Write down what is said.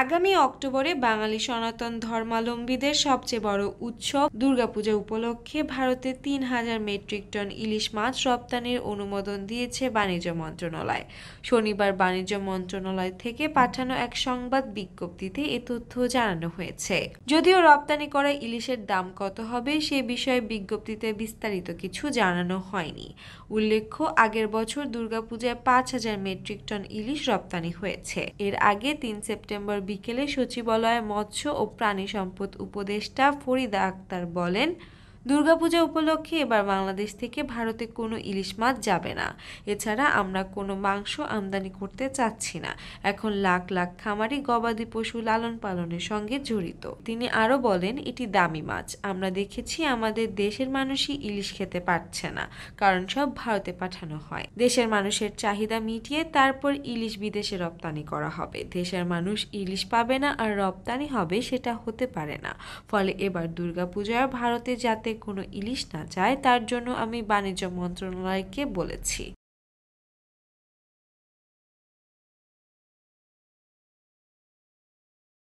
আগামী অক্টোবরে বাঙালি সনাতন ধর্মাবলম্বীদের সবচেয়ে বড় উৎসব দুর্গাপূজা উপলক্ষে ভারতে ৩,০০০ মেট্রিক টন ইলিশ মাছ রপ্তানির অনুমোদন দিয়েছে বাণিজ্য মন্ত্রণালয়। শনিবার বাণিজ্য মন্ত্রণালয় থেকে পাঠানো এক সংবাদ বিজ্ঞপ্তিতে এ তথ্য জানানো হয়েছে। যদিও রপ্তানি করা ইলিশের দাম কত হবে সে বিষয়ে বিজ্ঞপ্তিতে বিস্তারিত কিছু জানানো হয়নি। উল্লেখ্য, আগের বছর দুর্গাপূজায় ৫,০০০ মেট্রিক টন ইলিশ রপ্তানি হয়েছে। এর আগে ৩ সেপ্টেম্বর বিকেলে সচিবালয়ে মৎস্য ও প্রাণী সম্পদ উপদেষ্টা ফরিদা আক্তার বলেন, দুর্গাপূজা উপলক্ষে এবার বাংলাদেশ থেকে ভারতে কোনো ইলিশ মাছ যাবে না। এছাড়া আমরা কোনো মাংস আমদানি করতে চাচ্ছি না। এখন লাখ লাখ খামারি গবাদি পশু লালন পালনের সঙ্গে জড়িত। তিনি আরও বলেন, এটি দামি মাছ। আমরা দেখেছি আমাদের দেশের মানুষই ইলিশ খেতে পারছে না, কারণ সব ভারতে পাঠানো হয়। দেশের মানুষের চাহিদা মিটিয়ে তারপর ইলিশ বিদেশে রপ্তানি করা হবে। দেশের মানুষ ইলিশ পাবে না আর রপ্তানি হবে, সেটা হতে পারে না। ফলে এবার দুর্গাপূজায় ভারতে যাতে কোনো ইলিশ না যায় তার জন্য আমি বাণিজ্য মন্ত্রণালয়কে বলেছি।